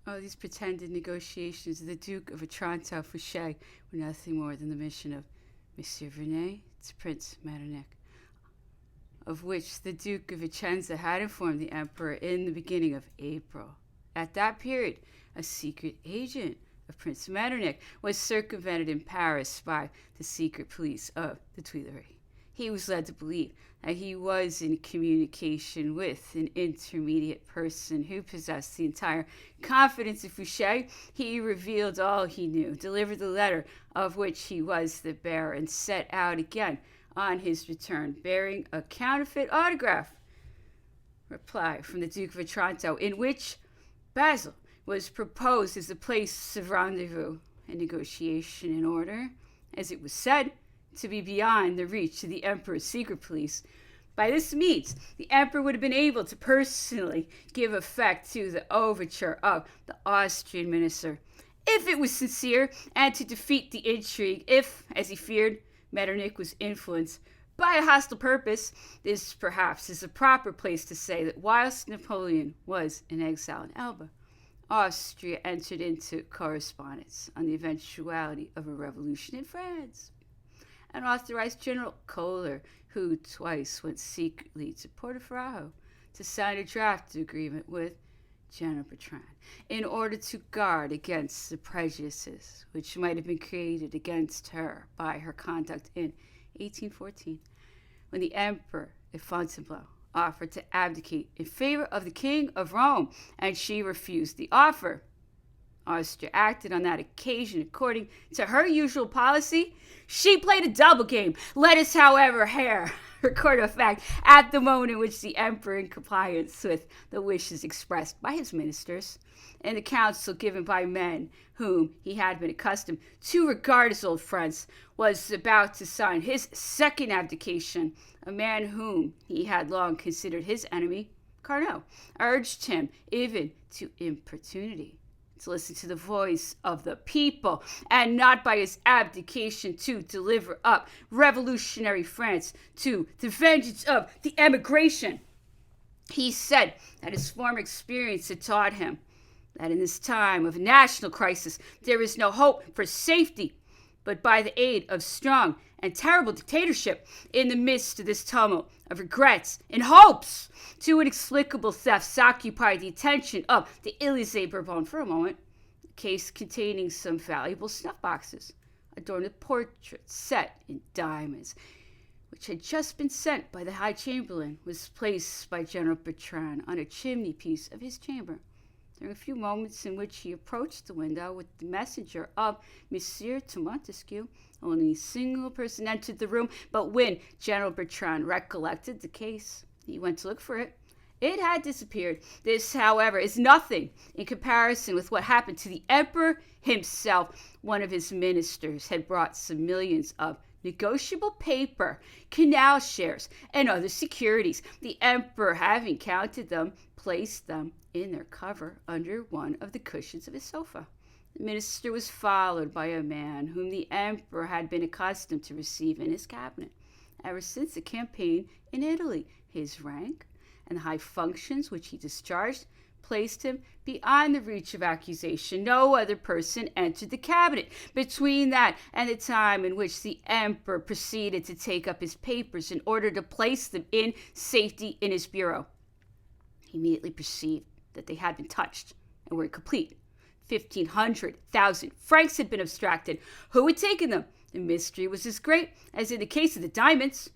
These pretended negotiations of the Duke of Otranto Fouché were nothing more than the mission of Monsieur Vernet to Prince Metternich, of which the Duke of Vicenza had informed the Emperor in the beginning of April. At that period, a secret agent of Prince Metternich was circumvented in Paris by the secret police of the Tuileries. He was led to believe that he was in communication with an intermediate person who possessed the entire confidence of Fouché. He revealed all he knew, delivered the letter of which he was the bearer, and set out again on his return, bearing a counterfeit autograph reply from the Duke of Otranto, in which Basel was proposed as the place of rendezvous and negotiation in order, as it was said, to be beyond the reach of the Emperor's secret police. By this means, the Emperor would have been able to personally give effect to the overture of the Austrian minister, if it was sincere, and to defeat the intrigue if, as he feared, Metternich was influenced by a hostile purpose. This, perhaps, is the proper place to say that whilst Napoleon was in exile in Elba, Austria entered into correspondence on the eventuality of a revolution in France, and authorized General Kohler, who twice went secretly to Portoferrajo, to sign a draft agreement with General Bertrand, in order to guard against the prejudices which might have been created against her by her conduct in 1814, when the Emperor of Fontainebleau offered to abdicate in favor of the King of Rome, and she refused the offer. Austria acted on that occasion according to her usual policy. She played a double game. Let us, however, record a fact at the moment in which the Emperor, in compliance with the wishes expressed by his ministers and the counsel given by men whom he had been accustomed to regard as old friends, was about to sign his second abdication, a man whom he had long considered his enemy, Carnot, urged him even to importunity to listen to the voice of the people, and not by his abdication to deliver up revolutionary France to the vengeance of the emigration. He said that his former experience had taught him that in this time of national crisis there is no hope for safety but by the aid of strong and terrible dictatorship. In the midst of this tumult of regrets and hopes, two inexplicable thefts occupied the attention of the Élysée Bourbon for a moment. A case containing some valuable snuff boxes, adorned with portraits set in diamonds, which had just been sent by the High Chamberlain, was placed by General Bertrand on a chimney piece of his chamber. During a few moments in which he approached the window with the messenger of Monsieur de Montesquieu, only a single person entered the room, but when General Bertrand recollected the case, he went to look for it. It had disappeared. This, however, is nothing in comparison with what happened to the Emperor himself. One of his ministers had brought some millions of negotiable paper, canal shares, and other securities. The Emperor, having counted them, placed them in their cover under one of the cushions of his sofa. The minister was followed by a man whom the Emperor had been accustomed to receive in his cabinet ever since the campaign in Italy. His rank and the high functions which he discharged placed him beyond the reach of accusation. No other person entered the cabinet between that and the time in which the Emperor proceeded to take up his papers in order to place them in safety in his bureau. He immediately perceived that they had been touched and were incomplete. 1,500,000 francs had been abstracted. Who had taken them? The mystery was as great as in the case of the diamonds.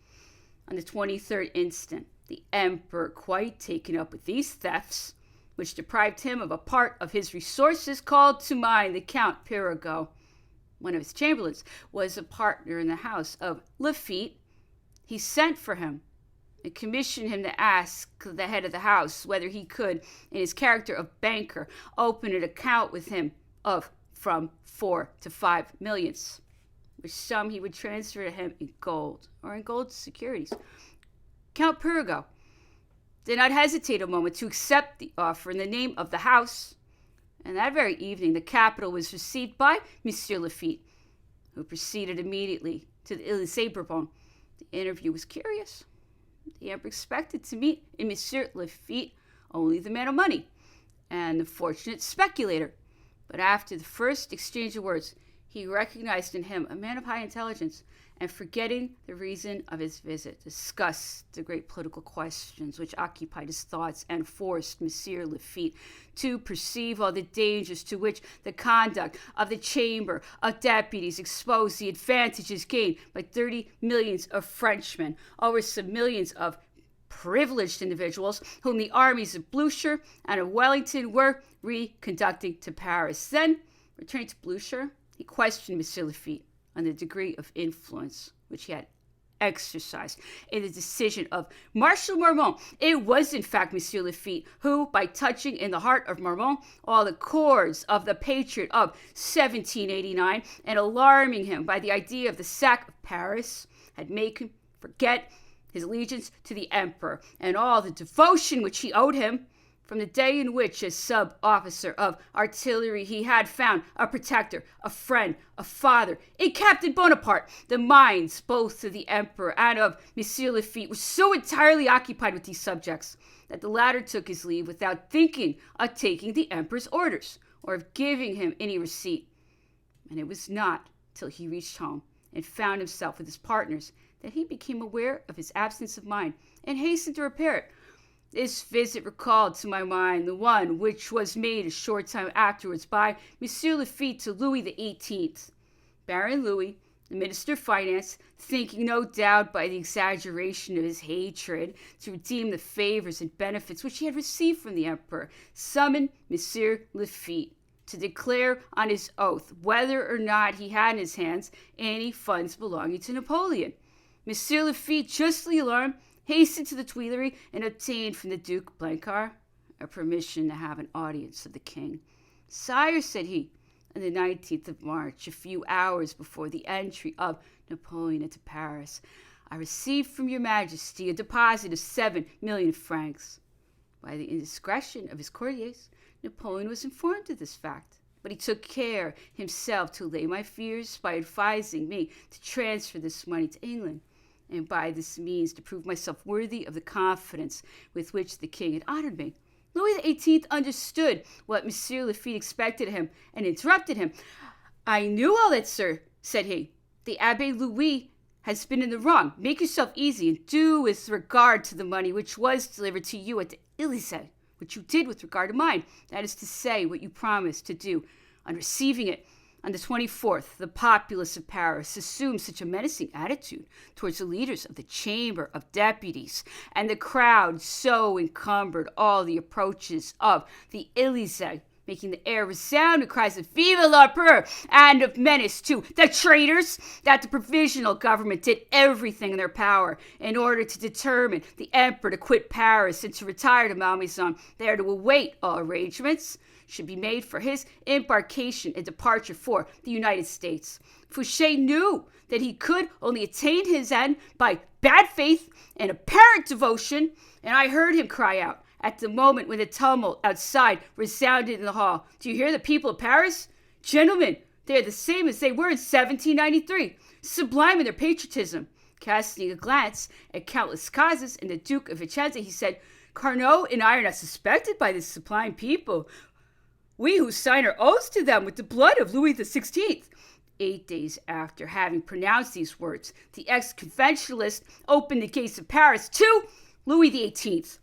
On the 23rd instant, the Emperor, quite taken up with these thefts, which deprived him of a part of his resources, called to mind the Count Piragot. One of his chamberlains was a partner in the house of Lafitte. He sent for him and commissioned him to ask the head of the house whether he could, in his character of banker, open an account with him of from 4 to 5 millions, which sum he would transfer to him in gold or in gold securities. Count Piragot did not hesitate a moment to accept the offer in the name of the house, and that very evening the capital was received by Monsieur Lafitte, who proceeded immediately to the Élysée Bourbon. The interview was curious. The Emperor expected to meet in Monsieur Lafitte only the man of money, and the fortunate speculator. But after the first exchange of words, he recognized in him a man of high intelligence, and forgetting the reason of his visit, discussed the great political questions which occupied his thoughts and forced Monsieur Lafitte to perceive all the dangers to which the conduct of the Chamber of Deputies exposed the advantages gained by 30 millions of Frenchmen over some millions of privileged individuals whom the armies of Blucher and of Wellington were reconducting to Paris. Then, returning to Blucher, he questioned Monsieur Lafitte on the degree of influence which he had exercised in the decision of Marshal Marmont. It was, in fact, Monsieur Lafitte who, by touching in the heart of Marmont all the chords of the Patriot of 1789 and alarming him by the idea of the sack of Paris, had made him forget his allegiance to the Emperor and all the devotion which he owed him from the day in which, as sub-officer of artillery, he had found a protector, a friend, a father in Captain Bonaparte. The minds both of the Emperor and of Monsieur Lafitte were so entirely occupied with these subjects that the latter took his leave without thinking of taking the Emperor's orders or of giving him any receipt. And it was not till he reached home and found himself with his partners that he became aware of his absence of mind and hastened to repair it. This visit recalled to my mind the one which was made a short time afterwards by Monsieur Lafitte to Louis XVIII. Baron Louis, the Minister of Finance, thinking no doubt by the exaggeration of his hatred to redeem the favors and benefits which he had received from the Emperor, summoned Monsieur Lafitte to declare on his oath whether or not he had in his hands any funds belonging to Napoleon. Monsieur Lafitte, justly alarmed, hastened to the Tuileries and obtained from the Duke Blancard a permission to have an audience of the king. "Sire," said he, on the 19th of March, a few hours before the entry of Napoleon into Paris, "I received from your majesty a deposit of 7 million francs." By the indiscretion of his courtiers, Napoleon was informed of this fact, but he took care himself to allay my fears by advising me to transfer this money to England, and by this means to prove myself worthy of the confidence with which the king had honored me. Louis XVIII understood what Monsieur Lafitte expected of him, and interrupted him. "I knew all that, sir," said he. "The Abbé Louis has been in the wrong. Make yourself easy, and do with regard to the money which was delivered to you at the Élysée, what you did with regard to mine, that is to say, what you promised to do on receiving it. On the 24th, the populace of Paris assumed such a menacing attitude towards the leaders of the Chamber of Deputies, and the crowd so encumbered all the approaches of the Élysée, making the air resound with cries of Vive l'Empereur and of menace to the traitors, that the provisional government did everything in their power in order to determine the Emperor to quit Paris and to retire to Malmaison, there to await all arrangements should be made for his embarkation and departure for the United States. Fouché knew that he could only attain his end by bad faith and apparent devotion, and I heard him cry out at the moment when the tumult outside resounded in the hall, 'Do you hear the people of Paris? Gentlemen, they are the same as they were in 1793, sublime in their patriotism.' Casting a glance at Count Lascazes and the Duke of Vicenza, he said, 'Carnot and I are not suspected by this sublime people, we who sign our oaths to them with the blood of Louis XVI. 8 days after having pronounced these words, the ex-conventionalist opened the gates of Paris to Louis XVIII.